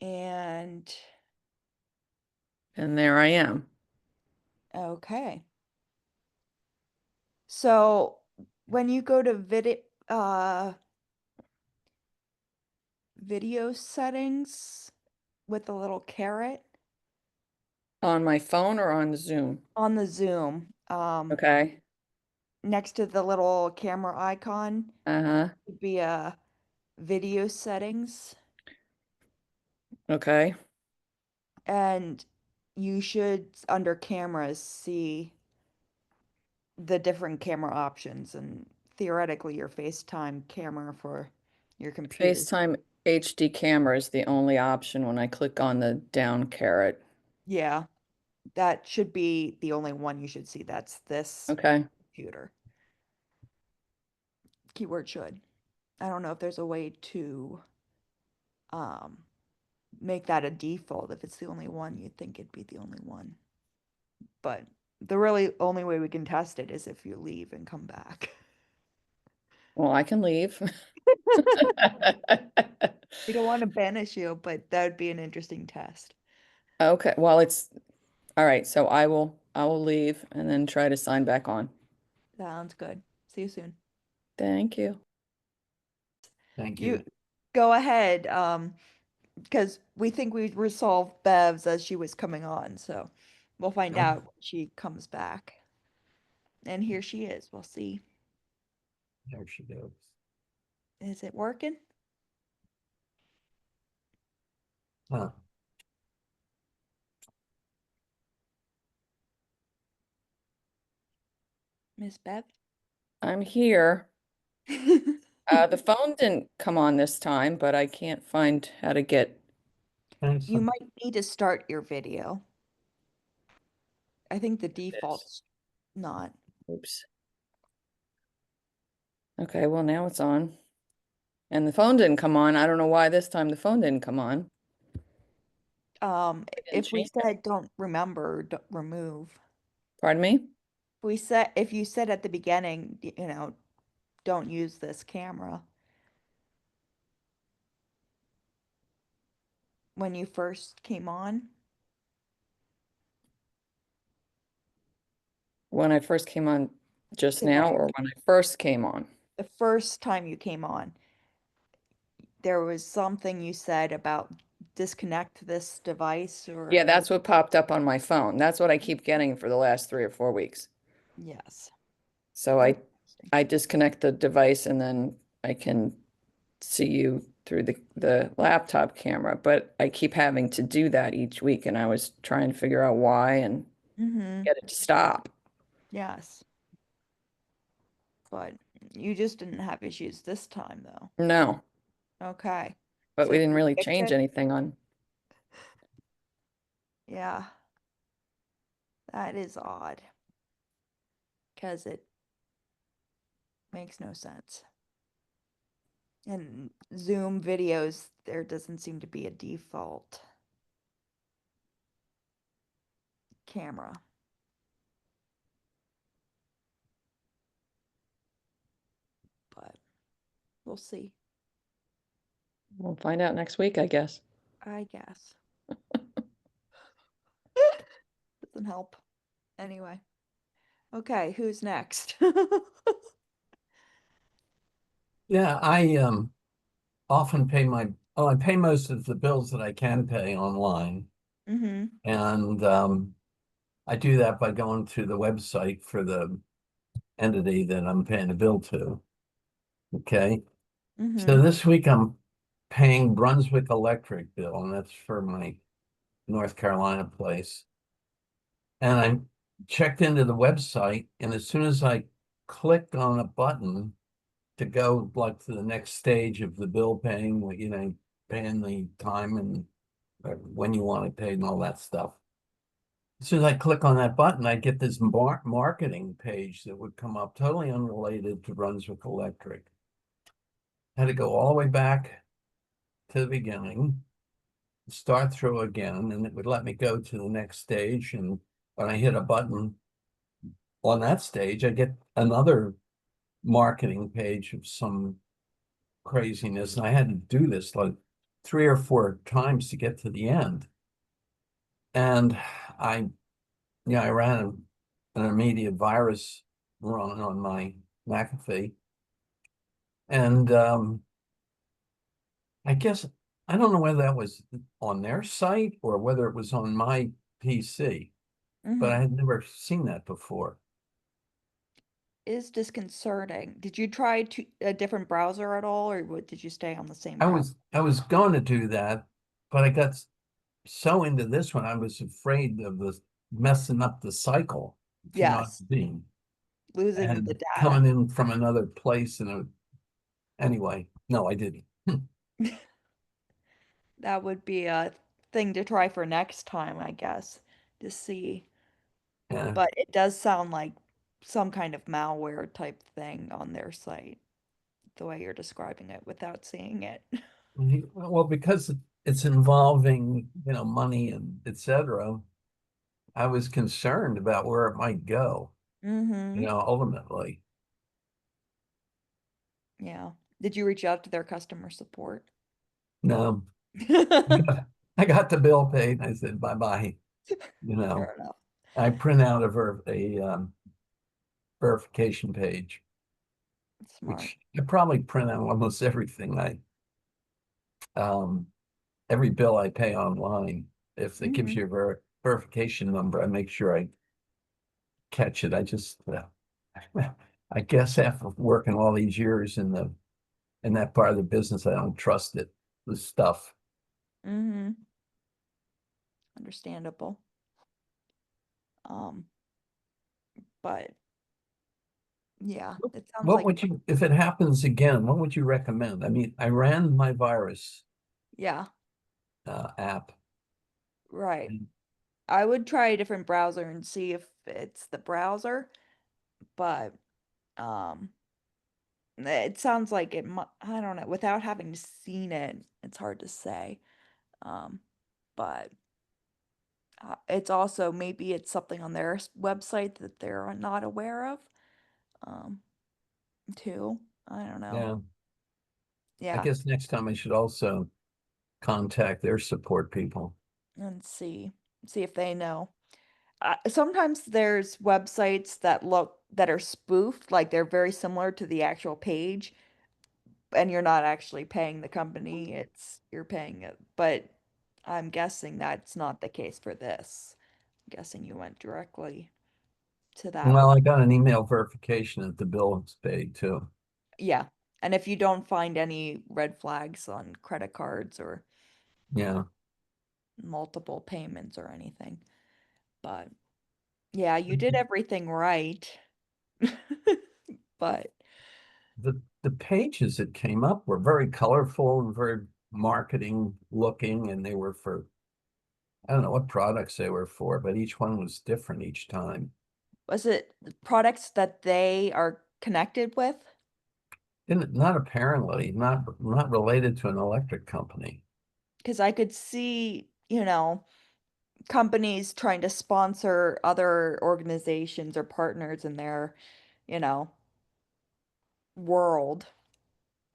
And And there I am. okay. So when you go to video settings with the little caret On my phone or on Zoom? on the Zoom, Okay. next to the little camera icon Uh-huh. would be a video settings, Okay. and you should under cameras see the different camera options and theoretically your FaceTime camera for your computer. FaceTime HD camera is the only option when I click on the down caret. Yeah, that should be the only one you should see. That's this Okay. computer. Keyword should. I don't know if there's a way to um make that a default. If it's the only one, you'd think it'd be the only one. But the really only way we can test it is if you leave and come back. Well, I can leave. We don't want to banish you, but that would be an interesting test. Okay. Well, it's all right. So I will leave and then try to sign back on. Sounds good. See you soon. Thank you. Thank You you. go ahead, because we think we resolved Bev's as she was coming on, so we'll find Okay. out when she comes back. And here she is. We'll see. There she goes. Is it working? Huh. Miss Bev? I'm here. The phone didn't come on this time, but I can't find how to get Thanks. You might need to start your video. I think the this. default's not. Oops. Okay, well now it's on. And the phone didn't come on. I don't know why this time the phone didn't come on. I didn't If we change it. said don't remember, don't remove. Pardon me? If you said at the beginning, don't use this camera when you first came on, When I first came on just now today, or when I first came on? the first time you came on, there was something you said about disconnect this device Yeah, or that's what popped up on my phone. That's what I keep getting for the last 3 or 4 weeks. yes. So That's I interesting. I disconnect the device and then I can see you through the laptop camera, but I keep having to do that each week and I was trying to figure out why and Mm-hmm. get it to stop. Yes. But you just didn't have issues this time though. No, Okay. but So we did didn't you really fix change it? anything on. Yeah, that is odd because it makes no sense. In Zoom videos, there doesn't seem to be a default camera, but we'll see, We'll find out next week, I guess. I guess. Doesn't help. Anyway. Okay, who's next? Yeah, I often pay I pay most of the bills that I can pay online. Mm-hmm. And I do that by going to the website for the entity that I'm paying a bill to. Okay. So Mm-hmm. this week I'm paying Brunswick Electric bill, and that's for my North Carolina place. And I checked into the website, and as soon as I clicked on a button to go like to the next stage of the bill paying, paying the time and when you want it paid and all that stuff. As soon as I click on that button, I get this marketing page that would come up totally unrelated to Brunswick Electric. I had to go all the way back to the beginning, start through again, and it would let me go to the next stage. And when I hit a button on that stage, I get another marketing page of some craziness. And I had to do this like 3 or 4 times to get to the end. And I, I ran an immediate virus run on my McAfee. And I guess I don't know whether that was on their site or whether it was on my PC, but I Hmm. had never seen that before. Is disconcerting. Did you try a different browser at all, or did you stay on the same I browser? was I was going to do that, but I got so into this one, I was afraid of the messing up the cycle, if you know what Yes, I mean, losing the and data. coming in from another place. Anyway, no, I didn't. That would be a thing to try for next time, I guess, to see. Yeah. But it does sound like some kind of malware type thing on their site, the way you're describing it without seeing it. Well, because it's involving, money and etc., I was concerned about where it might go, Mm-hmm. ultimately. Yeah. Did you reach out to their customer support? No, I got the bill paid. And I said, bye-bye. You know, Fair enough. I print out a verification page, Smart. which I probably print out almost everything um, every bill I pay online. If it gives Mm-hmm. you a verification number, I make sure I catch it. I guess after working all these years in that part of the business, I don't trust it, the stuff. Mm-hmm. Understandable. Um, but yeah, it sounds What like, would you, if it happens again, what would you recommend? I mean, I ran my virus yeah, app. right. I would try a different browser and see if it's the browser, but um it sounds like it might, I don't know, without having seen it, it's hard to say. Um, but it's also maybe it's something on their website that they're not aware of, um, too. I don't know. Yeah, I Yeah, guess next time I should also contact their support people. and see if they know. Sometimes there's websites that are spoofed, like they're very similar to the actual page, and you're not actually paying the company, it's you're paying it. But I'm guessing that's not the case for this. I'm guessing you went directly to that one. Well, I got an email verification that the bill is paid too. Yeah. And if you don't find any red flags on credit cards or Yeah. multiple payments or anything. But yeah, you did everything right. But The pages that came up were very colorful and very marketing looking, and they were for, I don't know what products they were for, but each one was different each time. was it products that they are connected with? And not apparently, not related to an electric company. Because I could see, companies trying to sponsor other organizations or partners in their, you know, world,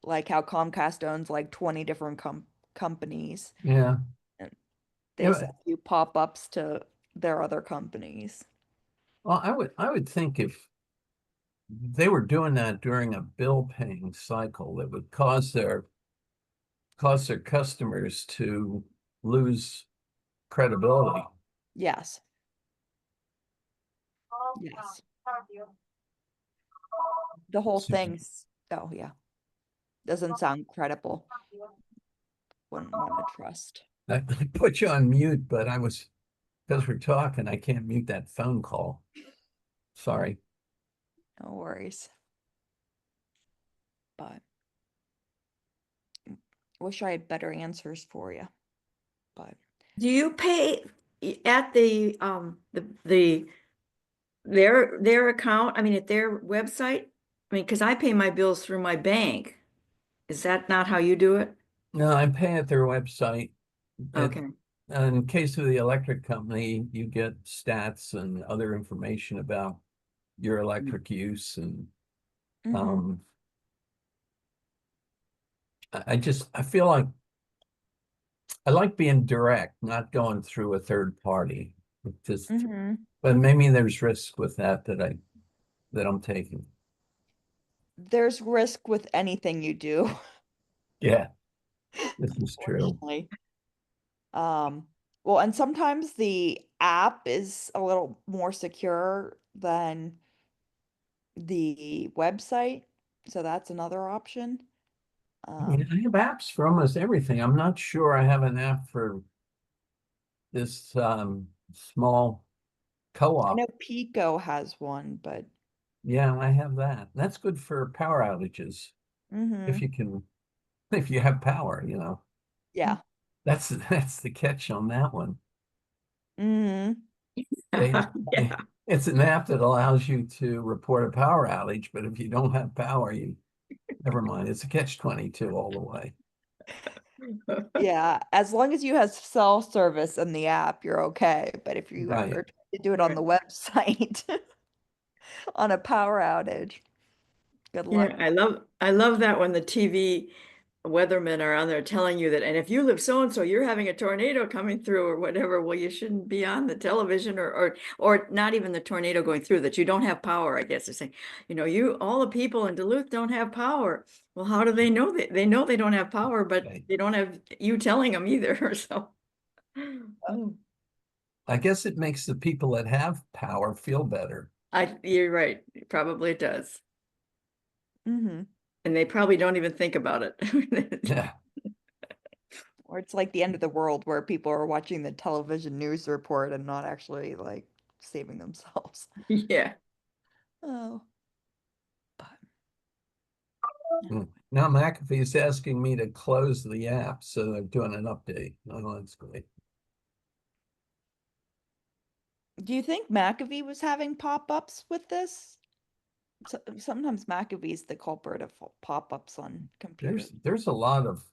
like how Comcast owns like 20 different companies Yeah. and they Yeah. send you pop-ups to their other companies. Well, I would think if they were doing that during a bill paying cycle, that would cause their customers to lose credibility. Yes. Yes. The whole So thing's, oh yeah, doesn't sound credible. Wouldn't want to trust. I put you on mute, but because we're talking, I can't mute that phone call. Sorry. No worries. But wish I had better answers for you. But Do you pay at the their account? I mean, at their website? I mean, because I pay my bills through my bank. Is that not how you do it? No, I pay at their website. It, Okay. in case of the electric company, you get stats and other information about your electric use. And mm-hmm. I feel like I like being direct, not going through a third party. It just, Mm-hmm. but maybe there's risk with that that I'm taking. There's risk with anything you do, Yeah, this is true. unfortunately. Um, well, and sometimes the app is a little more secure than the website, so that's another option. I mean, Um, I have apps for almost everything. I'm not sure I have an app for this small I co-op. know Pico has one, but Yeah, I have that. That's good for power outages. If mm-hmm. you can, if you have power, you know. Yeah. That's the catch on that one. Mm-hmm. They, Yeah. it's an app that allows you to report a power outage, but if you don't have power, you never mind. It's a catch 22 all the way. Yeah, as long as you have cell service in the app, you're okay. But if you are Right. trying to do it on Right. the website on a power outage, good luck. Yeah, I love that when the TV weathermen are on there telling you that, and if you live so and so, you're having a tornado coming through or whatever. Well, you shouldn't be on the television or not even the tornado going through, that you don't have power, I guess they're saying. You all the people in Duluth don't have power. Well, how do they know that? They know they don't have power, but Okay. they don't have you telling them either. So oh, I guess it makes the people that have power feel better. you're right. Probably it does. Mm-hmm. And they probably don't even think about it. Yeah. Or it's like the end of the world where people are watching the television news report and not actually like saving themselves. Yeah. Oh, but Hmm. anyway. Now McAfee's asking me to close the app, so they're doing an update. Oh, that's great. Do you think McAfee was having pop-ups with this? Sometimes McAfee's the culprit of pop-ups on computers. There's a lot of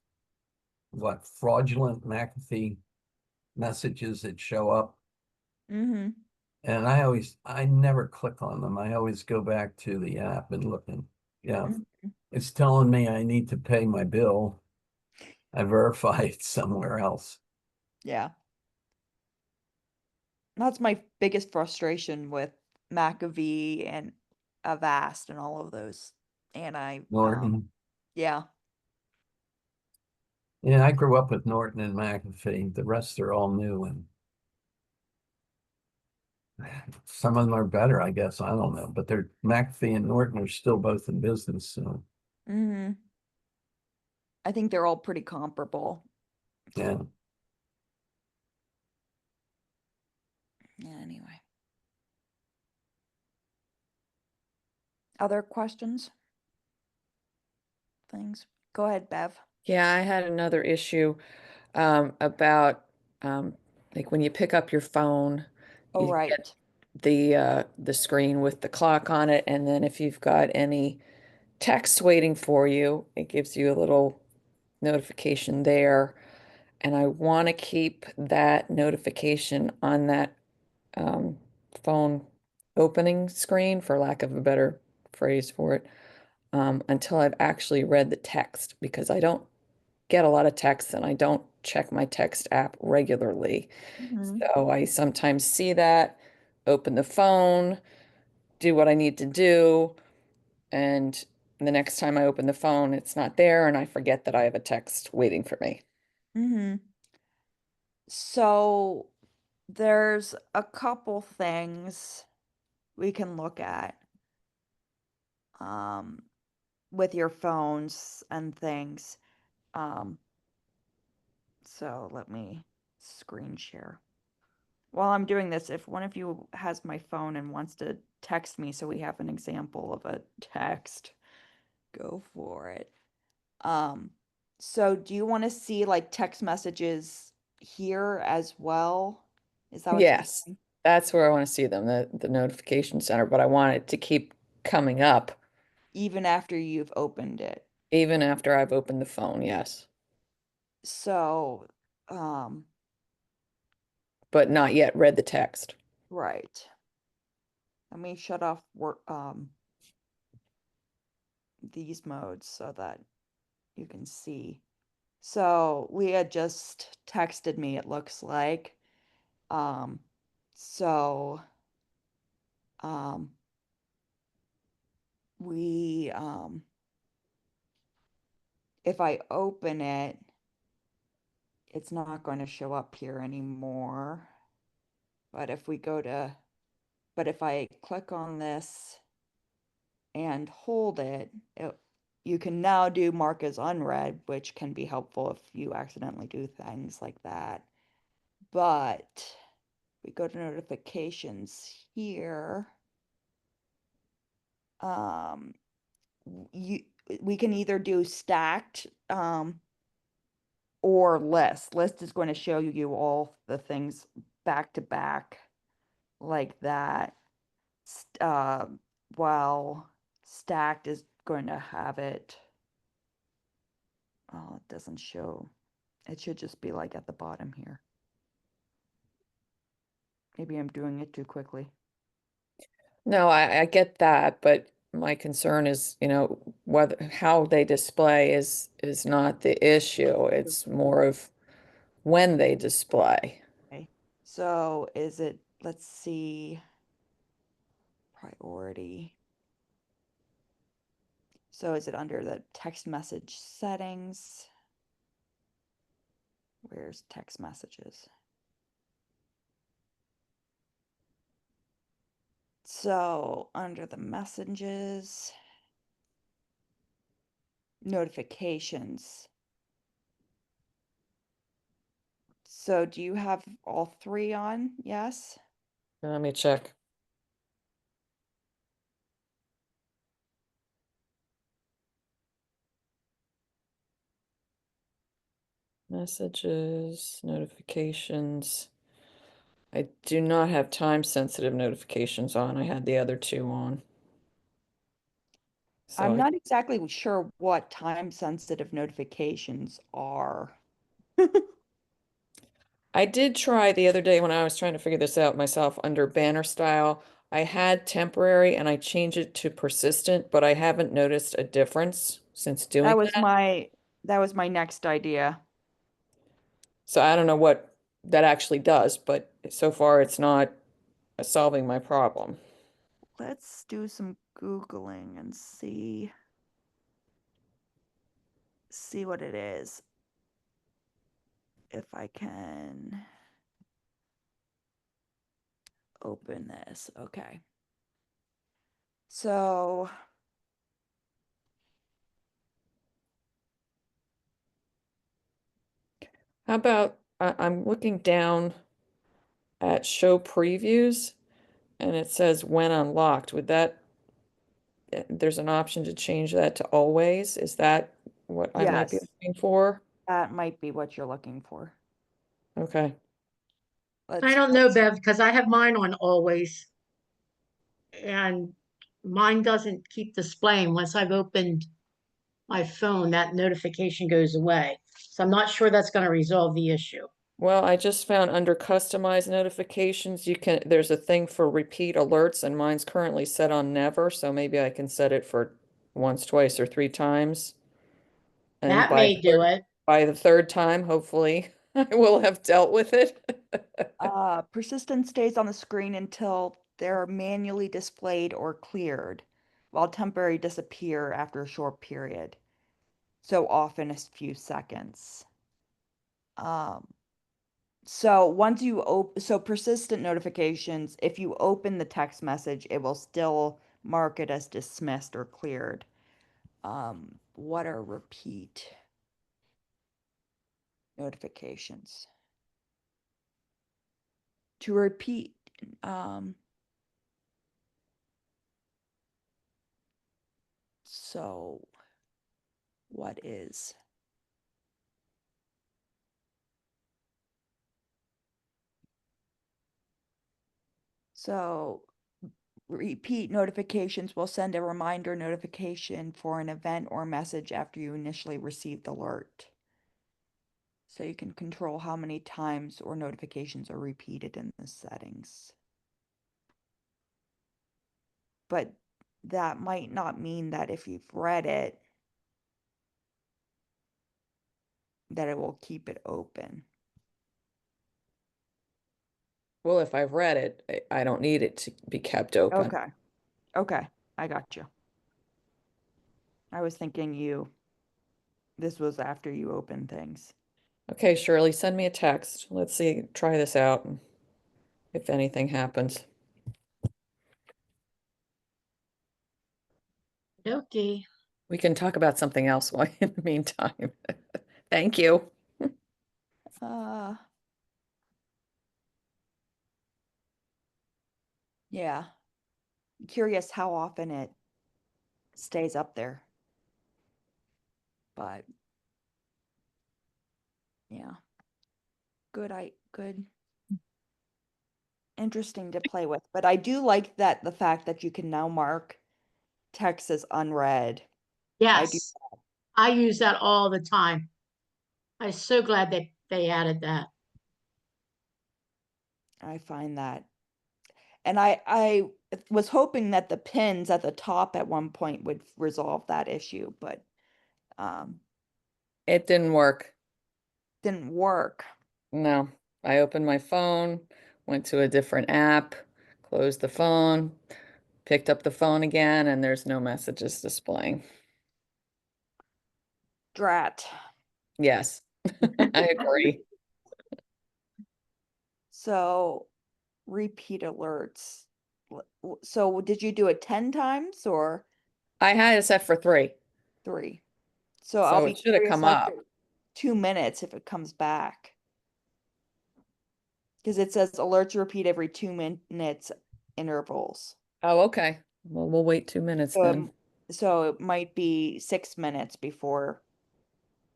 what fraudulent McAfee messages that show up. Mm-hmm. And I never click on them. I always go back to the app and look and, yeah, Mm-hmm. it's telling me I need to pay my bill. I verify it somewhere else. Yeah. That's my biggest frustration with McAfee and Avast and all of those. And Norton. yeah. Yeah, I grew up with Norton and McAfee. The rest are all new and some of them are better, I guess. I don't know, but they're McAfee and Norton are still both in business. So Mm-hmm. I think they're all pretty comparable. yeah. So, yeah, anyway. Other questions? Things? Go ahead, Bev. Yeah, I had another issue about like when you pick up your phone, Oh, you get right. the screen with the clock on it, and then if you've got any text waiting for you, it gives you a little notification there. And I want to keep that notification on that um, phone opening screen, for lack of a better phrase for it, until I've actually read the text, because I don't get a lot of text and I don't check my text app regularly. Mm-hmm. So I sometimes see that, open the phone, do what I need to do, and the next time I open the phone, it's not there, and I forget that I have a text waiting for me. Mm-hmm. So there's a couple things we can look at um, with your phones and things. Um, so let me screen share. While I'm doing this, if one of you has my phone and wants to text me so we have an example of a text, go for it. Um, so do you want to see like text messages here as well? Is that what you're Yes, saying? that's where I want to see them, the notification center, but I want it to keep coming up Even after you've opened it. even after I've opened the phone, yes, So, um, but not yet read the text. right. Let me shut off work, these modes so that you can see. So Leah just texted me, it looks like. Um, so um we if I open it, it's not going to show up here anymore. But if I click on this and hold it, you can now do mark as unread, which can be helpful if you accidentally do things like that. But we go to notifications here. Um, you we can either do stacked or list. List is going to show you all the things back to back like that. Uh, while stacked is going to have it. Oh, it doesn't show. It should just be like at the bottom here. Maybe I'm doing it too quickly. No, I get that, but my concern is, whether how they display is not the issue. It's more of when they display. Okay. So is it, let's see, priority. So is it under the text message settings? Where's text messages? So under the messages, notifications. So do you have all three on? Yes? Let me check. Messages, notifications. I do not have time sensitive notifications on. I had the other two on. So I'm not exactly sure what time sensitive notifications are. I did try the other day when I was trying to figure this out myself under banner style. I had temporary and I changed it to persistent, but I haven't noticed a difference since doing that. That was my next idea. So I don't know what that actually does, but so far it's not solving my problem. Let's do some Googling and see what it is. If I can open this. Okay. So How about I'm looking down at show previews and it says when unlocked. Would that, there's an option to change that to always? Is that what I might be yes, looking for? that might be what you're looking for. Okay. I Let's don't know, Bev, because I have mine on always and mine doesn't keep displaying. Once I've opened my phone, that notification goes away. So I'm not sure that's going to resolve the issue. Well, I just found under customized notifications, there's a thing for repeat alerts and mine's currently set on never, so maybe I can set it for once, twice, or three times. And That may do it. by the third time, hopefully, I will have dealt with it. persistent stays on the screen until they're manually displayed or cleared, while temporary disappear after a short period. So often a few seconds. Um, so once you open, so persistent notifications, if you open the text message, it will still mark it as dismissed or cleared. What are repeat notifications? To repeat, um, so what is? So repeat notifications will send a reminder notification for an event or message after you initially received the alert. So you can control how many times or notifications are repeated in the settings. But that might not mean that if you've read it, that it will keep it open. Well, if I've read it, I don't need it to be kept open. Okay. Okay. I got you. I was thinking this was after you opened things. Okay, Shirley, send me a text. Let's see, try this out. And if anything happens. Okay. We can talk about something else while in the meantime. Thank you. Uh, yeah. Curious how often it stays up there. But yeah. Good. Interesting to play with. But I do like that the fact that you can now mark text as unread. I do. Yes, I use that all the time. I'm so glad they added that. I find that. And I was hoping that the pins at the top at one point would resolve that issue, but um It didn't work. didn't work. No, I opened my phone, went to a different app, closed the phone, picked up the phone again, and there's no messages displaying. Drat. Yes, I agree. So repeat alerts. So did you do it 10 times or I had it set for 3, 3? So I'll so be it should have curious come after up. 2 minutes if it comes back. Because it says alerts repeat every 2 minutes intervals. Oh, okay. Well, we'll wait 2 minutes So then. so it might be 6 minutes before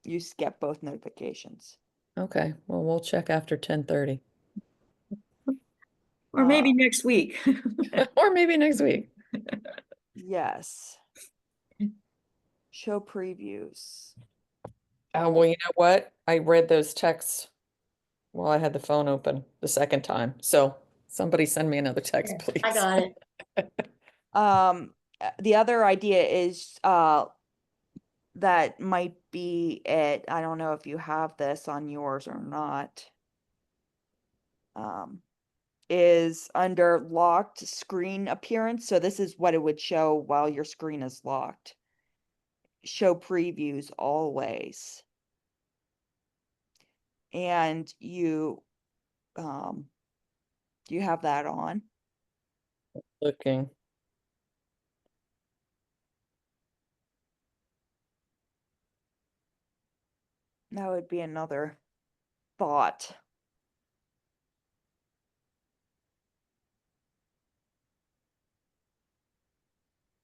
you get both notifications. Okay, well, we'll check after 10:30 Or maybe next week. or maybe next week. Yes. Show previews. Well, you know what? I read those texts while I had the phone open the second time. So somebody send me another text, I please. got it. The other idea is that might be it. I don't know if you have this on yours or not. Is under locked screen appearance. So this is what it would show while your screen is locked. Show previews always. And do you have that on? Looking. That would be another thought.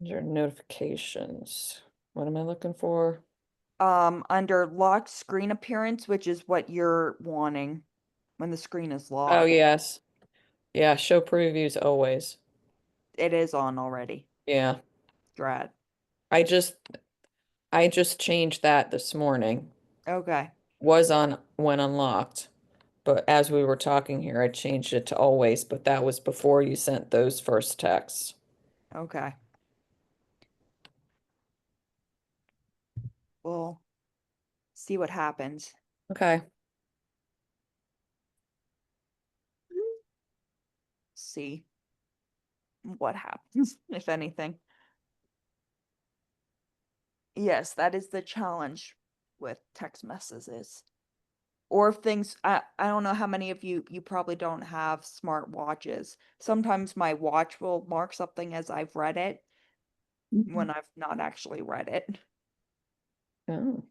Under notifications. What am I looking for? Under locked screen appearance, which is what you're wanting when the screen is Oh, locked. yes. Yeah, show previews always. It is on already. Yeah. Drat. I just I just changed that this morning. Okay. Was on when unlocked, but as we were talking here, I changed it to always, but that was before you sent those first texts. Okay. We'll see what happens. Okay. See what happens, if anything. Yes, that is the challenge with text messages. Or if things, I don't know how many of you probably don't have smart watches. Sometimes my watch will mark something as I've read it when I've not actually read it. Oh.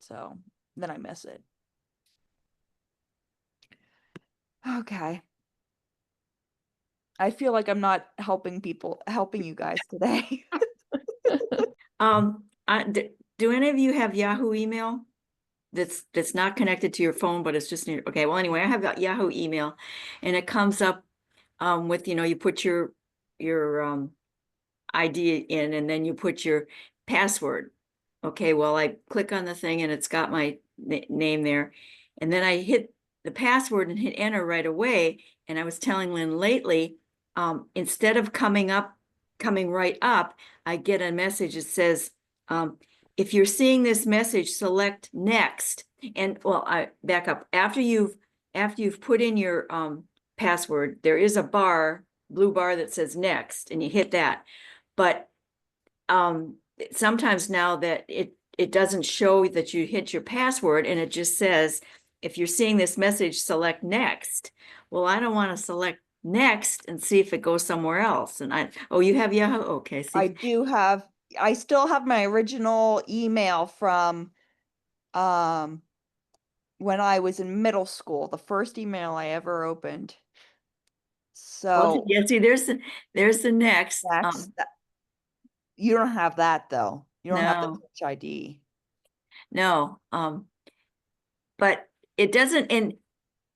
So then I miss it. Okay. I feel like I'm not helping you guys today. Do any of you have Yahoo email? That's not connected to your phone, but it's just near, okay, well, anyway, I have got Yahoo email and it comes up with, you put your ID in and then you put your password. Okay, well, I click on the thing and it's got my name there. And then I hit the password and hit enter right away. And I was telling Lynn lately, instead of coming right up, I get a message that says, if you're seeing this message, select next. And well, I back up. After you've put in your password, there is a blue bar that says next, and you hit that. But sometimes now that it doesn't show that you hit your password, and it just says, if you're seeing this message, select next. Well, I don't want to select next and see if it goes somewhere else. And you have Yahoo? Okay, see. I still have my original email from when I was in middle school, the first email I ever opened. Well, So yeah, see, there's the next. you don't have that though. You don't have the No. Touch ID. No, but it doesn't, and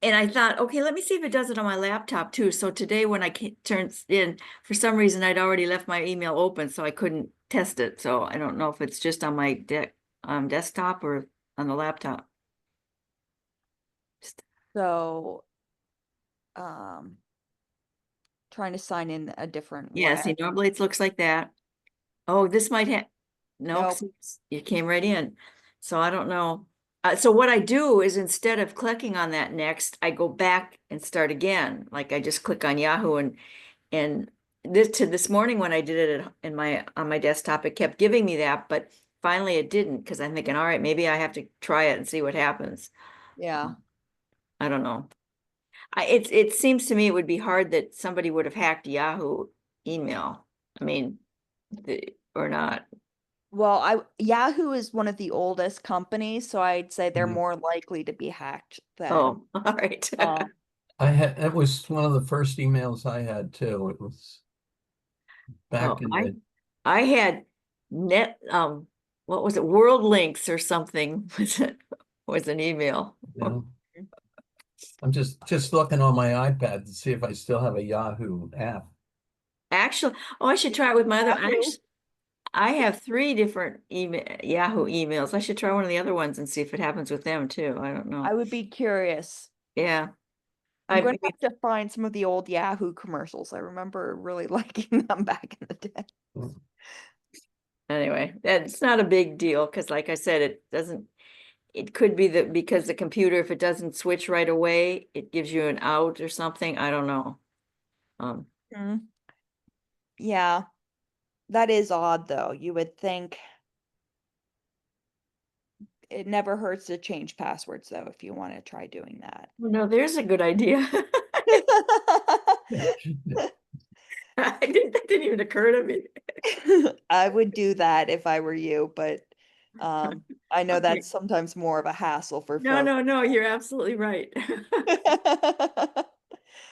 I thought, okay, let me see if it does it on my laptop too. So today when I turned in, for some reason, I'd already left my email open, so I couldn't test it. So I don't know if it's just on my desktop or on the laptop. So trying to sign in a different Yeah, way. see, normally it looks like that. Oh, this might have, no, Nope. it came right in. So I don't know. So what I do is instead of clicking on that next, I go back and start again. Like I just click on Yahoo, and this morning when I did it on my desktop, it kept giving me that, but finally it didn't, because I'm thinking, all right, maybe I have to try it and see what happens. Yeah. I don't know. It seems to me it would be hard that somebody would have hacked Yahoo email. I mean, or not. Well, Yahoo is one of the oldest companies, so I'd say they're Mhm. more likely to be hacked than Oh, all right. it was one of the first emails I had too. It was back Oh, in the, I had what was it? World Links or something was an email. you know, I'm just looking on my iPad to see if I still have a Yahoo app. Actually, oh, I should try it with my other. Yahoo. I have 3 different Yahoo emails. I should try one of the other ones and see if it happens with them too. I don't know. I would be curious. Yeah. I'm I going to mean, have to find some of the old Yahoo commercials. I remember really liking them back in the day. anyway, it's not a big deal because like I said, it could be that because the computer, if it doesn't switch right away, it gives you an out or something. I don't know. Yeah, that is odd though. You would think it never hurts to change passwords though if you want to try doing that. No, there's a good idea. That didn't even occur to me. I would do that if I were you, but I know Okay. that's sometimes more of a hassle for No, folks. no, you're absolutely right.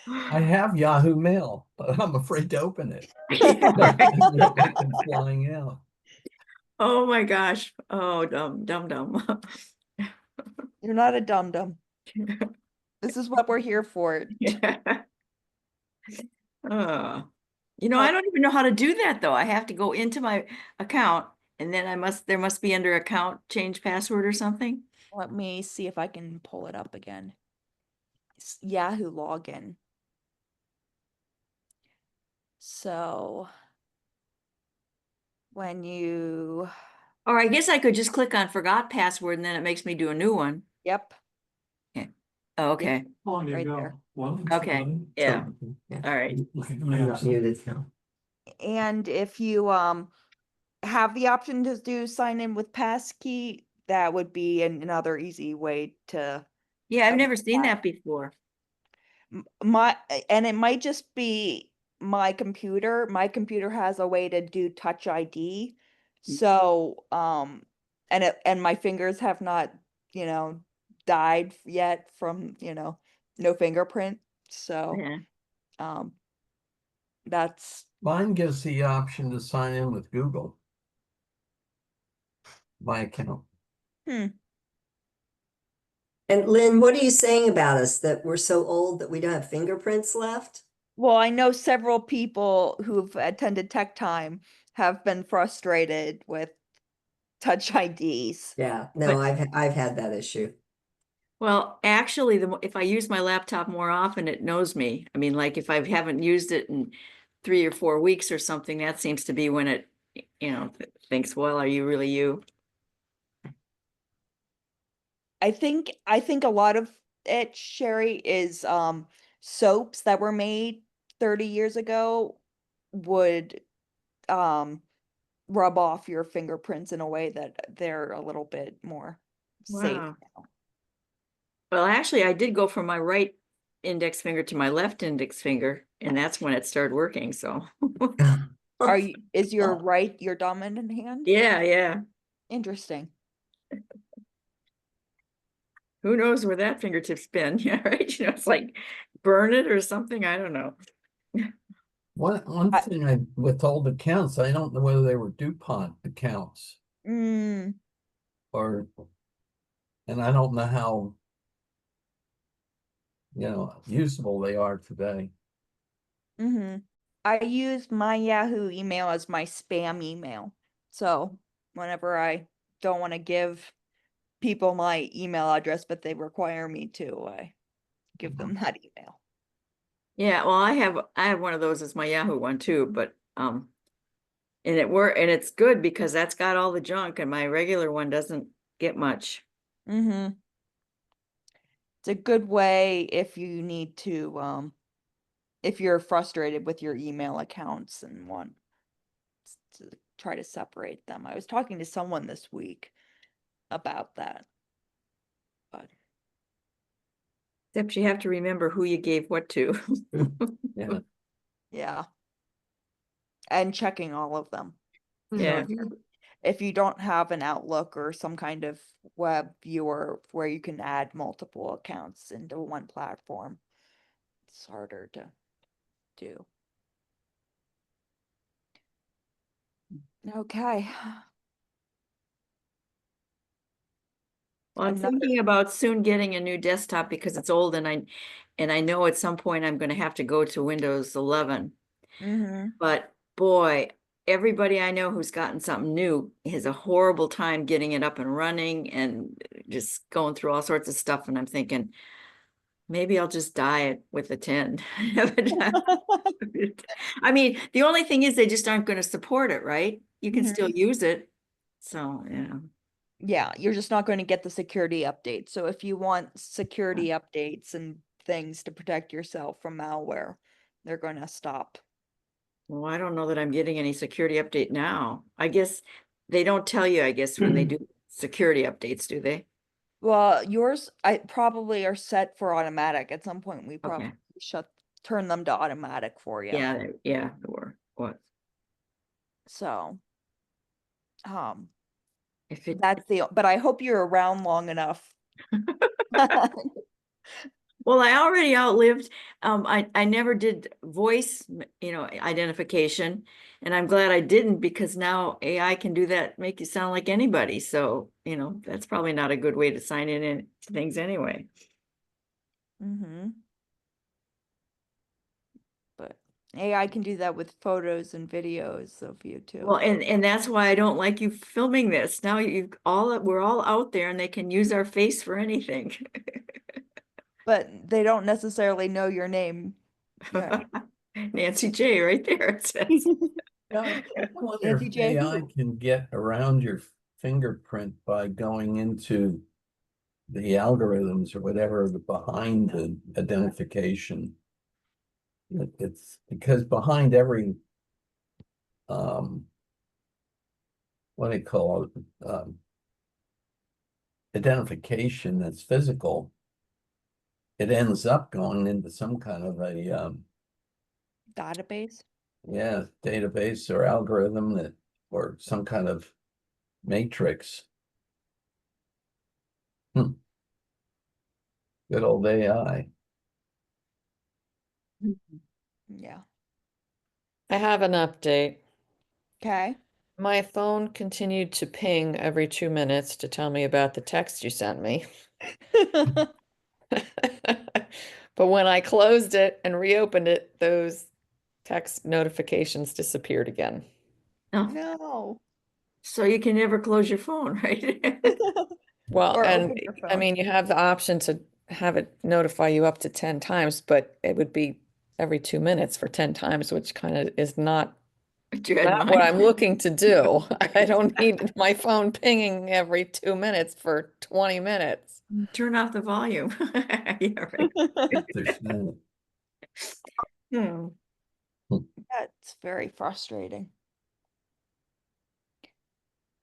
I have Yahoo Mail, but I'm afraid to open it. Yeah, right. It's been flying out. Oh my gosh. Oh, dumb. You're not a dum-dum. This is what we're here for. Yeah. I But don't even know how to do that though. I have to go into my account and then there must be under account change password or something. let me see if I can pull it up again. Yahoo login. So when you, Or I guess I could just click on forgot password and then it makes me do a new one. yep, Oh, okay. right there. Okay. Yeah. All right. And if you have the option to do sign in with passkey, that would be another easy way to Yeah, I've avoid never seen that. that before. And it might just be my computer. My computer has a way to do Touch ID. So, and my fingers have not, died yet from, no fingerprint. So, Yeah. um, that's Mine gives the option to sign in with Google. My account. hmm. And Lynn, what are you saying about us that we're so old that we don't have fingerprints left? Well, I know several people who've attended Tech Time have been frustrated with Touch IDs. Yeah, But- no, I've had that issue. Well, actually, if I use my laptop more often, it knows me. I mean, like if I haven't used it in 3 or 4 weeks or something, that seems to be when it, thinks, well, are you really you? I think a lot of it, Sherry, is soaps that were made 30 years ago would um rub off your fingerprints in a way that they're a little bit more safe Wow. now. Well, actually, I did go from my right index finger to my left index finger, and that's when it started working. So, Is your right your dominant hand? yeah, yeah. Interesting. Who knows where that fingertip's been? Yeah, right. It's like burn it or something. I don't know. One I, thing with old accounts, I don't know whether they were DuPont accounts mm, or, and I don't know how, usable they are today. mm-hmm. I use my Yahoo email as my spam email. So whenever I don't want to give people my email address, but they require me to, I give them that email. Yeah, well, I have one of those as my Yahoo one too, but and it's good because that's got all the junk and my regular one doesn't get much. Mm-hmm. It's a good way if you need to, if you're frustrated with your email accounts and want to try to separate them. I was talking to someone this week about that, but Except you have to remember who you gave what to. Yeah. yeah, and checking all of them. Yeah. If you don't have an Outlook or some kind of web viewer where you can add multiple accounts into one platform, it's harder to do. Okay. Well, I'm Another. thinking about soon getting a new desktop because it's old and I know at some point I'm going to have to go to Windows 11. Mm-hmm. But boy, everybody I know who's gotten something new has a horrible time getting it up and running and just going through all sorts of stuff. And I'm thinking, maybe I'll just die with a 10. I mean, the only thing is they just aren't going to support it, right? You can still use it. So, yeah. Yeah, you're just not going to get the security updates. So if you want security updates and things to protect yourself from malware, they're going to stop. Well, I don't know that I'm getting any security update now. I guess they don't tell you, I guess, when they do security updates, do they? Well, yours I probably are set for automatic. At some point we probably Okay. turn them to automatic for you. Yeah, yeah, there were. What? So, um, If it, but I hope you're around long enough. well, I already outlived, I never did voice, identification. And I'm glad I didn't because now AI can do that, make you sound like anybody. So, that's probably not a good way to sign in to things anyway. Mm-hmm. But AI can do that with photos and videos of you Well, too. and that's why I don't like you filming this. Now we're all out there and they can use our face for anything. But they don't necessarily know your name. Right. Nancy J right there, it says. Yeah, I wonder Nancy if J. AI Who? can get around your fingerprint by going into the algorithms or whatever behind the identification. It's because behind every what do you call it? Identification that's physical, it ends up going into some kind of a Database. database or algorithm or some kind of matrix. Good old AI. Yeah. I have an update. Okay. My phone continued to ping every 2 minutes to tell me about the text you sent me. But when I closed it and reopened it, those text notifications disappeared again. Oh, No. so you can never close your phone, right? Well, Or and open your I phone. mean, you have the option to have it notify you up to 10 times, but it would be every 2 minutes for 10 times, which kind of is not But you had Not what mine. I'm looking to do. I don't need my phone pinging every 2 minutes for 20 minutes. Turn off the volume. Yeah, right. There's no. Hmm. That's very frustrating.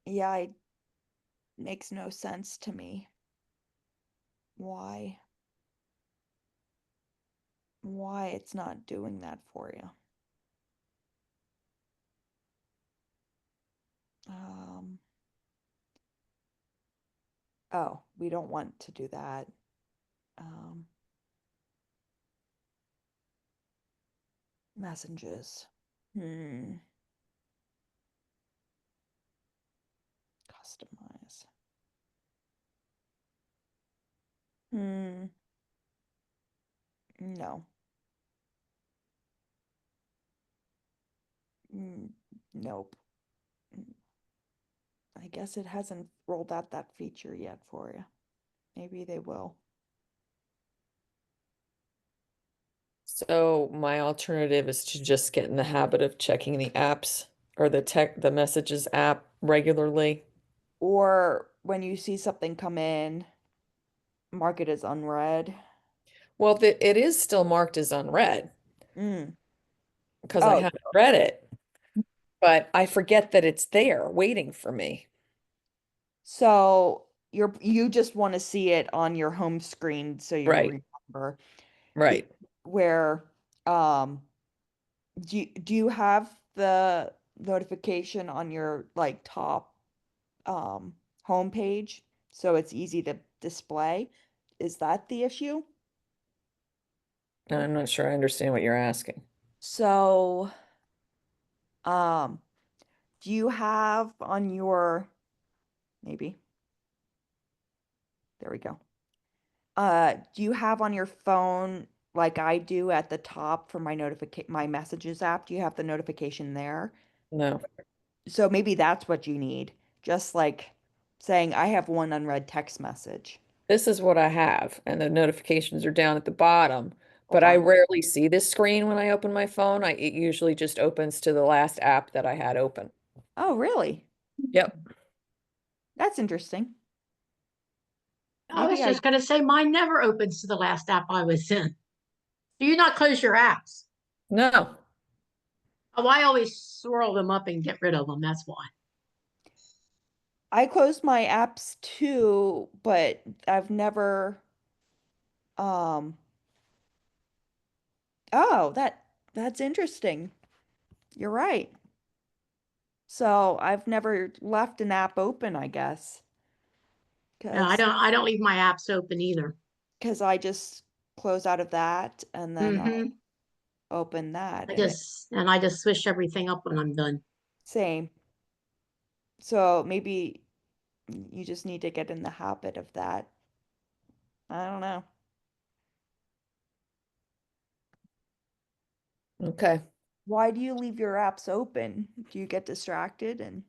Yeah, it makes no sense to me. Why? Why it's not doing that for you? Um, oh, we don't want to do that. Um, messages. Customize. Hmm. No. Mm, nope. Mm, I guess it hasn't rolled out that feature yet for you. Maybe they will. So my alternative is to just get in the habit of checking the apps or the messages app regularly. Or when you see something come in, mark it as unread. Well, it is still marked as unread Mm. because I Oh, haven't read it, but I forget that it's there waiting for me. so you just want to see it on your home screen so you Right, remember. right. Where um do you have the notification on your like top home page so it's easy to display? Is that the issue? I'm not sure I understand what you're asking. So um do you have on your maybe there we go. Do you have on your phone like I do at the top for my messages app? Do you have the notification there? No, So maybe that's what you need. Just like saying I have one unread text message. this is what I have, and the notifications are down at the bottom. But Hold I on. rarely see this screen when I open my phone. It usually just opens to the last app that I had open. Oh, really? Yep. That's interesting. I was Maybe I just gonna say mine never opens to the last app I was in. Do you not close your apps? No. Oh, I always swirl them up and get rid of them. That's why. I closed my apps too, but I've never um oh, that's interesting. You're right. So I've never left an app open, I guess, No, I because don't. I don't leave my apps open either. I just close out of that and then Hmm. open that I and it just switch everything up when I'm done. same. So maybe you just need to get in the habit of that. I don't know. Okay. Why do you leave your apps open? Do you get distracted and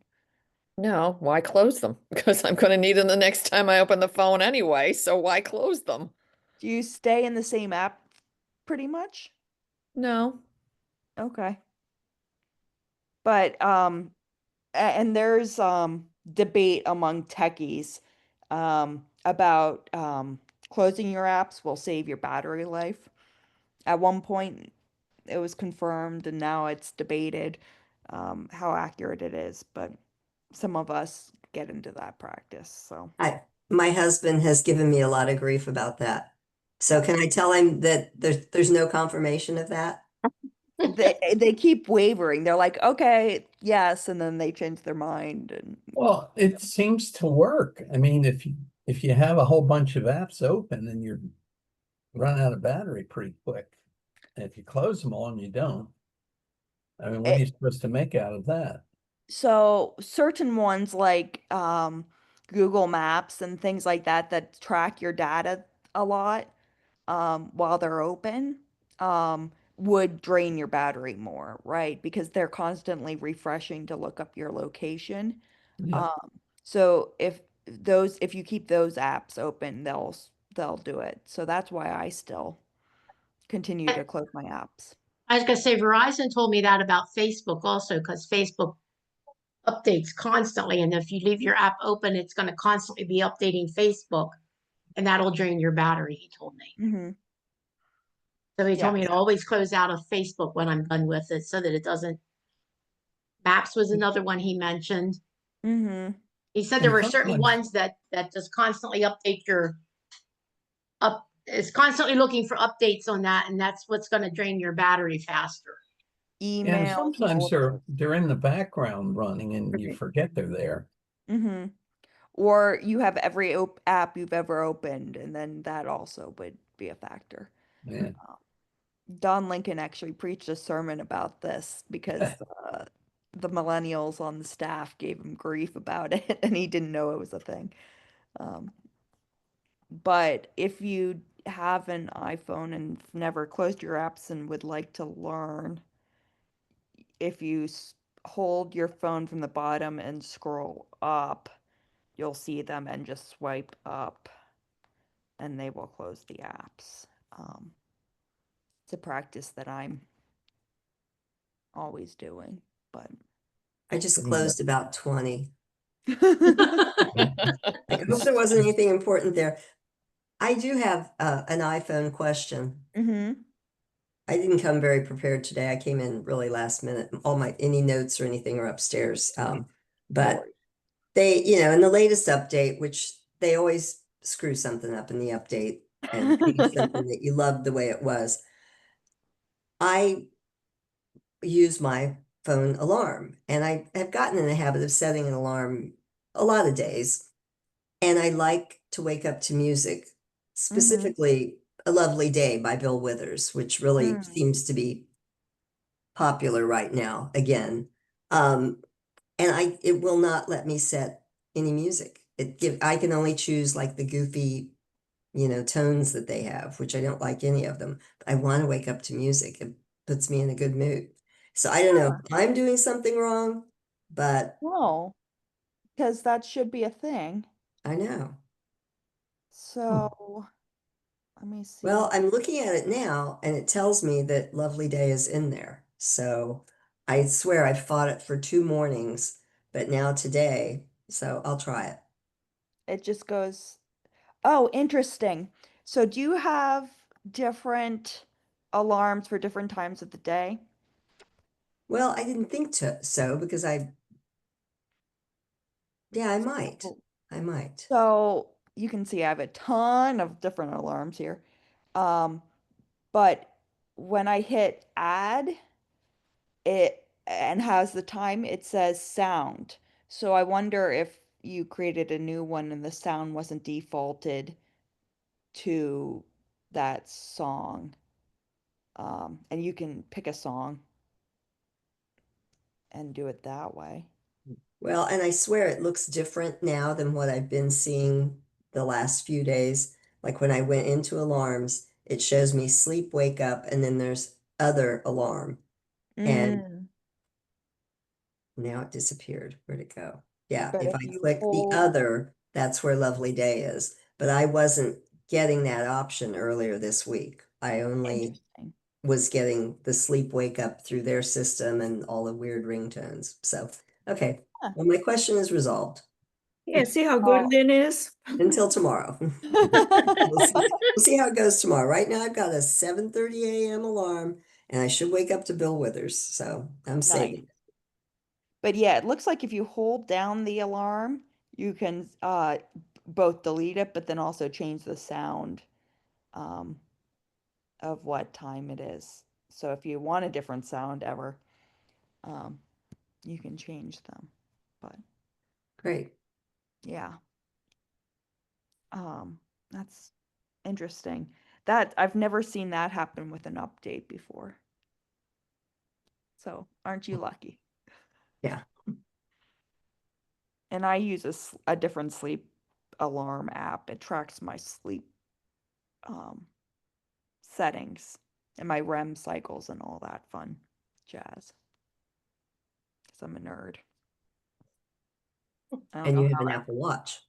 No, why close them? Because I'm going to need them the next time I open the phone anyway, so why close them? do you stay in the same app pretty much? No. Okay. But and there's debate among techies about closing your apps will save your battery life. At one point it was confirmed and now it's debated how accurate it is, but some of us get into that practice. So My husband has given me a lot of grief about that. So uh, can I tell him that there's no confirmation of that? they keep wavering. They're like, okay, yes, and then they change their mind and Well, it seems to work. I mean, if you have a whole bunch of apps open, then you're run out of battery pretty quick. And if you close them all and you don't, I mean, what are it, you supposed to make out of that? so certain ones like Google Maps and things like that that track your data a lot while they're open would drain your battery more, right? Because they're constantly refreshing to look up your location. Yeah. Um, so if you keep those apps open, they'll do it. So that's why I still continue I, to close my apps. I was gonna say Verizon told me that about Facebook also, because Facebook updates constantly, and if you leave your app open, it's gonna constantly be updating Facebook, and that'll drain your battery, he told me. Mm-hmm. So he told Yeah. me to always close out of Facebook when I'm done with it so that it doesn't. Maps was another one he mentioned. Mm-hmm. He said there And were certain sometimes, ones that just constantly update your up. It's constantly looking for updates on that, and that's what's going to drain your battery faster. and Emails, all sometimes of it. they're in the background running and you Right. forget they're there. Mm-hmm. Or you have every app you've ever opened, and then that also would be a factor. Yeah. Don Lincoln actually preached a sermon about this because the millennials on the staff gave him grief about it, and he didn't know it was a thing. Um, but if you have an iPhone and never closed your apps and would like to learn, if you hold your phone from the bottom and scroll up, you'll see them and just swipe up and they will close the apps. It's a practice that I'm always doing, but I just Doing that. closed about 20. I hope there wasn't anything important there. I do have an iPhone question. Mm-hmm. I didn't come very prepared today. I came in really last minute. All my any notes or anything are upstairs. No But worries. they, in the latest update, which they always screw something up in the update and change something that you loved the way it was. I use my phone alarm, and I have gotten in the habit of setting an alarm a lot of days. And I like to wake up to music, Mm-hmm. specifically A Lovely Day by Bill Withers, which really Mm. seems to be popular right now again. And it will not let me set any music. I can only choose like the goofy, tones that they have, which I don't like any of them. I want to wake up to music. It puts me in a good mood. So I don't know if I'm doing something wrong, but No, because that should be a thing. I know. So let me Well, see. I'm looking at it now and it tells me that Lovely Day is in there. So I swear I've fought it for 2 mornings, but now today, so I'll try it. It just goes, oh, interesting. So do you have different alarms for different times of the day? Well, I didn't think so because yeah, I might. Oh. I might. So you can see I have a ton of different alarms here. Um, but when I hit add, it and has the time, it says sound. So I wonder if you created a new one and the sound wasn't defaulted to that song. And you can pick a song and do it that way. Well, and I swear it looks different now than what I've been seeing the last few days. Like when I went into alarms, it shows me sleep, wake up, and then there's other alarm. And Mm. now it disappeared. Where'd it go? Yeah, But if if I you click the hold, other, that's where Lovely Day is. But I wasn't getting that option earlier this week. I only interesting. was getting the sleep wake up through their system and all the weird ringtones. So, okay. Huh. Well, my question is resolved Yeah, see how good Oh. it is? until tomorrow. We'll see how it goes tomorrow. Right now I've got a 7:30 a.m. alarm and I should wake up to Bill Withers. So I'm Nice. saving. But yeah, it looks like if you hold down the alarm, you can both delete it, but then also change the sound um, of what time it is. So if you want a different sound ever, um, you can change them. But Great. yeah, that's interesting. That I've never seen that happen with an update before. So aren't you lucky? Yeah. And I use a different sleep alarm app. It tracks my sleep um, settings and my REM cycles and all that fun jazz. Because I'm a nerd. I don't And know you have how. an Apple Watch.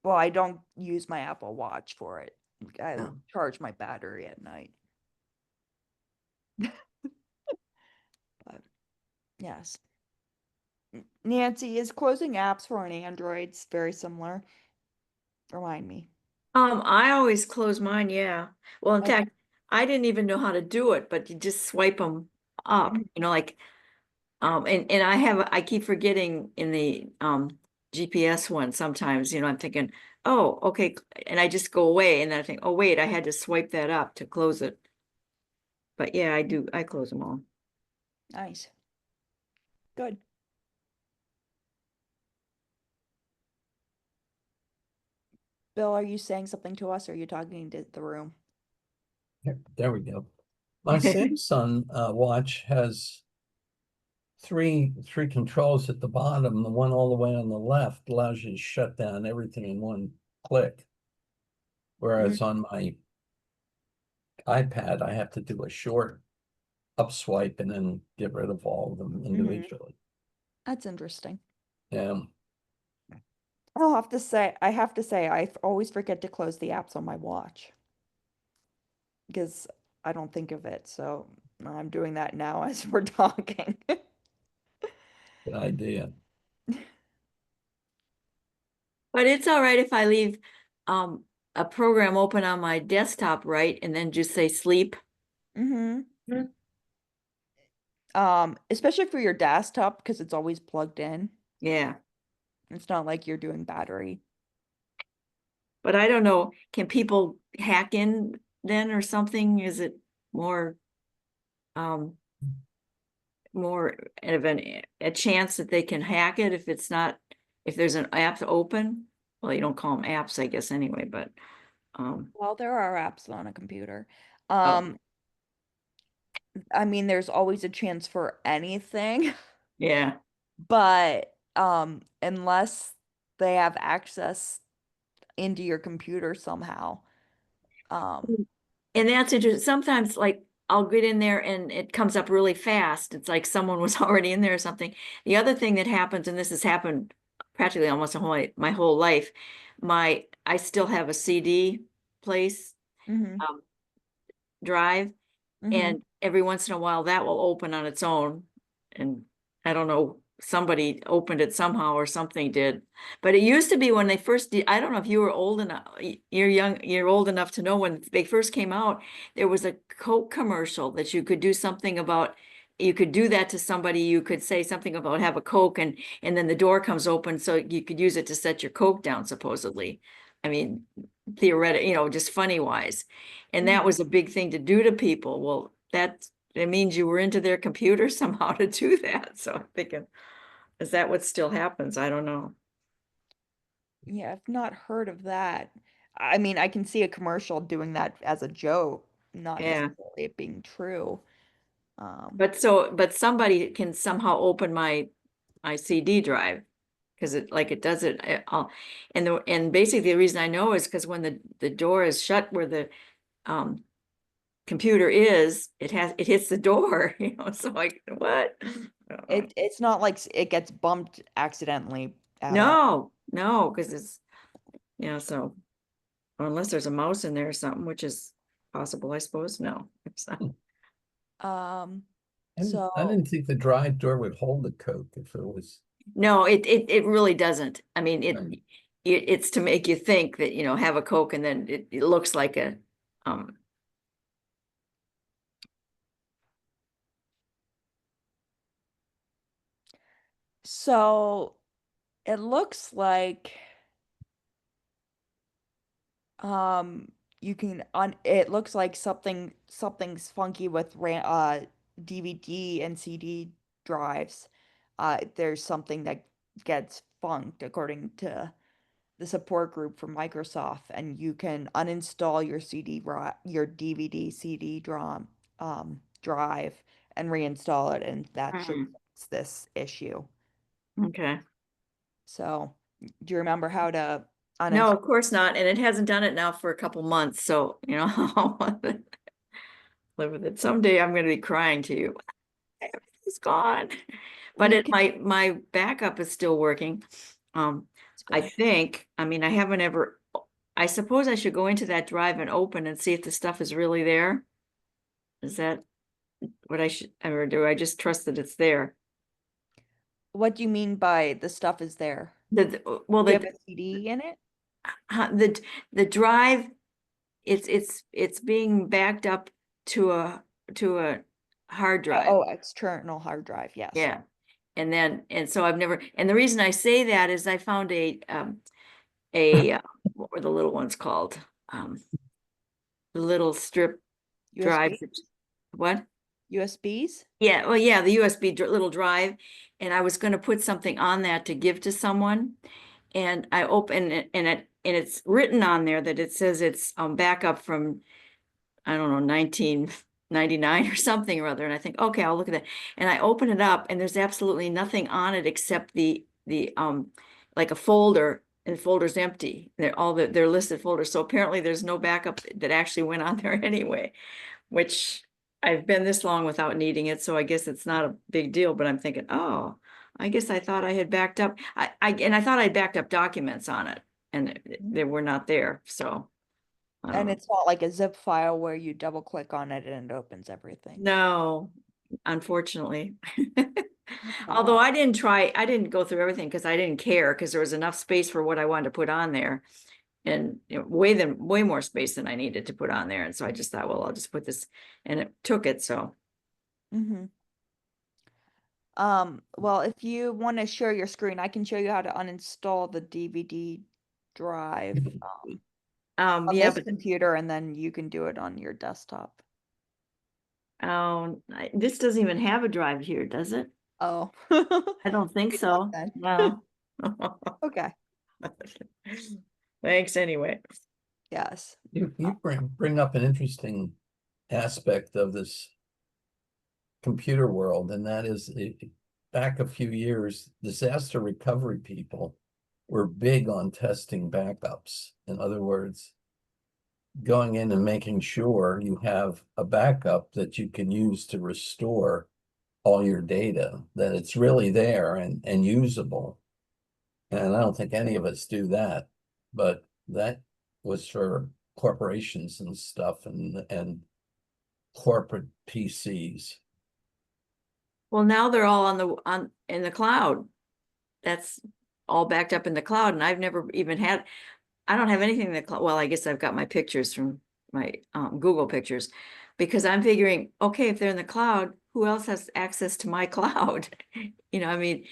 Well, I don't use my Apple Watch for it. I Oh, charge my battery at night. Yes. Nancy, is closing apps for an Android's very similar? Remind me. I always close mine, yeah. Well, in Okay. fact, I didn't even know how to do it, but you just swipe them up, Mhm. like, and I keep forgetting in the, GPS one sometimes, I'm thinking, oh, okay, and I just go away and then I think, oh, wait, I had to swipe that up to close it. But yeah, I close them all. Nice. Good. Bill, are you saying something to us or are you talking to the room? There we go. My Samsung watch has three controls at the bottom. The one all the way on the left allows you to shut down everything in one click. Whereas on my iPad, I have to do a short up swipe and then get rid of all of them individually. That's interesting. Yeah. I have to say, always forget to close the apps on my watch because I don't think of it. So I'm doing that now as we're talking. Good idea. But it's all right if I leave, a program open on my desktop, right? And then just say sleep. hmm Especially for your desktop because it's always plugged in. Yeah. It's not like you're doing battery. But I don't know, can people hack in then or something? Is it more, um, more of a chance that they can hack it if it's not, if there's an app open? Well, you don't call them apps, I guess, anyway, but, Well, there are apps on a computer. oh, I mean, there's always a chance for anything, yeah. but unless they have access into your computer somehow. Um, And that's interesting. Sometimes like I'll get in there and it comes up really fast. It's like someone was already in there or something. The other thing that happens, and this has happened practically almost my whole life, I still have a CD place, mhm, um, drive, mhm. and every once in a while that will open on its own. And I don't know, somebody opened it somehow or something did. But it used to be when they first did, I don't know if you were old enough, you're old enough to know when they first came out, there was a Coke commercial that you could do something about. You could do that to somebody, you could say something about have a Coke and then the door comes open so you could use it to set your Coke down supposedly. I mean, theoretically, just funny wise. And that Mhm. was a big thing to do to people. Well, it means you were into their computer somehow to do that. So I'm thinking, is that what still happens? I don't know. Yeah, I've not heard of that. I mean, I can see a commercial doing that as a joke, not Yeah. necessarily it being true. Um, But somebody can somehow open my CD drive because it does it. And basically the reason I know is because when the door is shut where the um computer is, it hits the door, so like what? I don't know. it's not like it gets bumped accidentally at all. No, because it's, so unless there's a mouse in there or something, which is possible, I suppose. No, it's not. Um, I so didn't think the drive door would hold the Coke if it was. No, it really doesn't. I mean, Right. it's to make you think that, have a Coke and then it looks like a, um, so it looks like um you can on it looks like something's funky with DVD and CD drives. There's something that gets funked according to the support group for Microsoft, and you can uninstall your DVD CD drive and reinstall it, and that should Hmm. fix this issue. Okay. So, do you remember how to No, uninstall? of course not. And it hasn't done it now for a couple months. So, I'll live with it. Someday I'm going to be crying to you. Everything's gone. But You can. my backup is still working. It's I good. think, I mean, I haven't ever, I suppose I should go into that drive and open and see if the stuff is really there. Is that what I should, or do I just trust that it's there? What do you mean by the stuff is there? Well, Do you have a CD in it? the drive, it's being backed up to a hard drive. Oh, external hard drive, yes. Yeah. And so I've never, and the reason I say that is I found what were the little ones called? The little strip drives. USB? What? USBs? Yeah, well, yeah, the USB little drive, and I was going to put something on that to give to someone, and I open it, and it's written on there that it says it's backup from, I don't know, 1999 or something or other. And I think, okay, I'll look at that. And I open it up, and there's absolutely nothing on it except the like a folder, and the folder's empty. They're listed folders. So apparently there's no backup that actually went on there anyway, which I've been this long without needing it. So I guess it's not a big deal, but I'm thinking, oh, I guess I thought I had backed up. And I thought I'd backed up documents on it, and they were not there. So I don't And know. it's not like a zip file where you double click on it and it opens everything. No, unfortunately. That's Although odd. I didn't go through everything because I didn't care, because there was enough space for what I wanted to put on there, and way more space than I needed to put on there. And so I just thought, well, I'll just put this, and it took it. So Mm-hmm. Well, if you want to share your screen, I can show you how to uninstall the DVD drive on yeah, this but computer, and then you can do it on your desktop. this doesn't even have a drive here, does it? Oh, I don't think good luck so. then. No. Okay. Thanks anyway. Yes. You bring up an interesting aspect of this computer world, and that is back a few years, disaster recovery people were big on testing backups. In other words, going in and making sure you have a backup that you can use to restore all your data, that it's really there and usable. And I don't think any of us do that, but that was for corporations and stuff and corporate PCs. Well, now they're all in the cloud. That's all backed up in the cloud, and I've never even had. I don't have anything in the cloud. Well, I guess I've got my pictures from my Google pictures, because I'm figuring, okay, if they're in the cloud, who else has access to my cloud? I mean,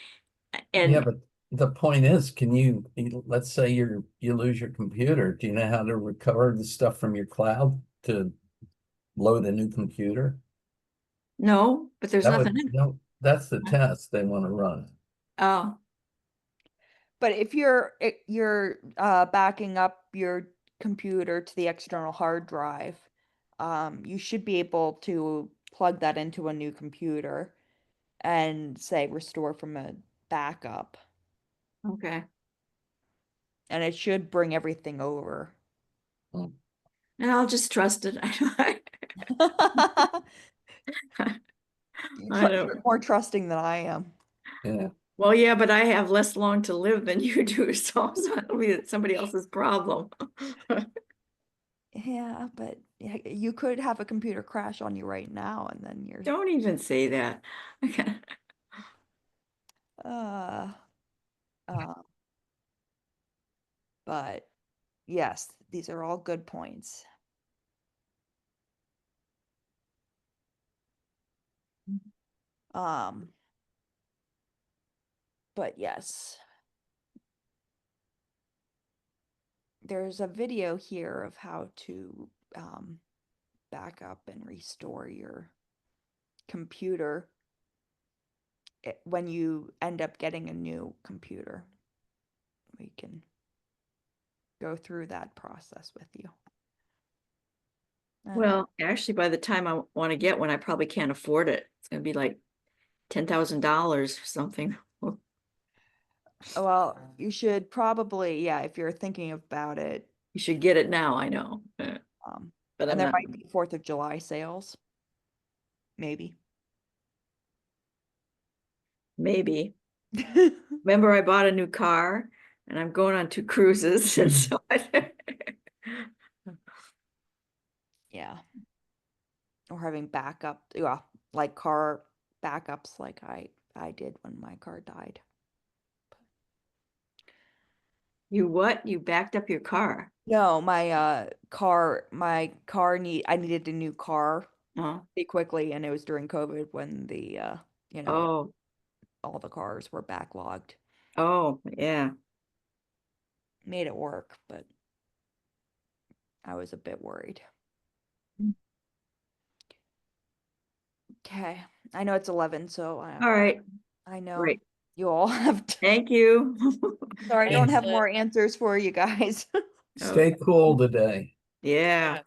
Yeah, and but the point is, let's say you lose your computer. Do you know how to recover the stuff from your cloud to load a new computer? no, but there's nothing in it. No, that's the test they want to run. Oh, But if you're backing up your computer to the external hard drive, you should be able to plug that into a new computer and say restore from a backup, okay. and it should bring everything over. Mm. And I'll just trust it. I You're don't. more trusting than I am. Yeah. Well, yeah, but I have less long to live than you do, so it'll be somebody else's problem. Yeah, but you could have a computer crash on you right now, and then you're Don't even say that. uh uh but yes, these are all good points. Um but yes, there's a video here of how to back up and restore your computer when you end up getting a new computer. We can go through that process with you. Well, actually, by the time I want to get one, I probably can't afford it. It's going to be like $10,000 or something. Well, you should probably, yeah, if you're thinking about it, You should get it now, I know. But and I'm there not, might be 4th of July sales, maybe. maybe. Remember, I bought a new car and I'm going on 2 cruises. And so Yeah. Or having backup, yeah, like car backups like I I did when my car died. You what? You backed up your car? No, my car I needed a new car Oh, pretty quickly, and it was during COVID when you know, oh, all the cars were backlogged. oh, yeah. Made it work, but I was a bit worried. Okay. I know it's 11, so All right, I know great. you all have to. Thank you. Sorry, I don't Thanks. have more answers for you guys. Stay cool today. Yeah.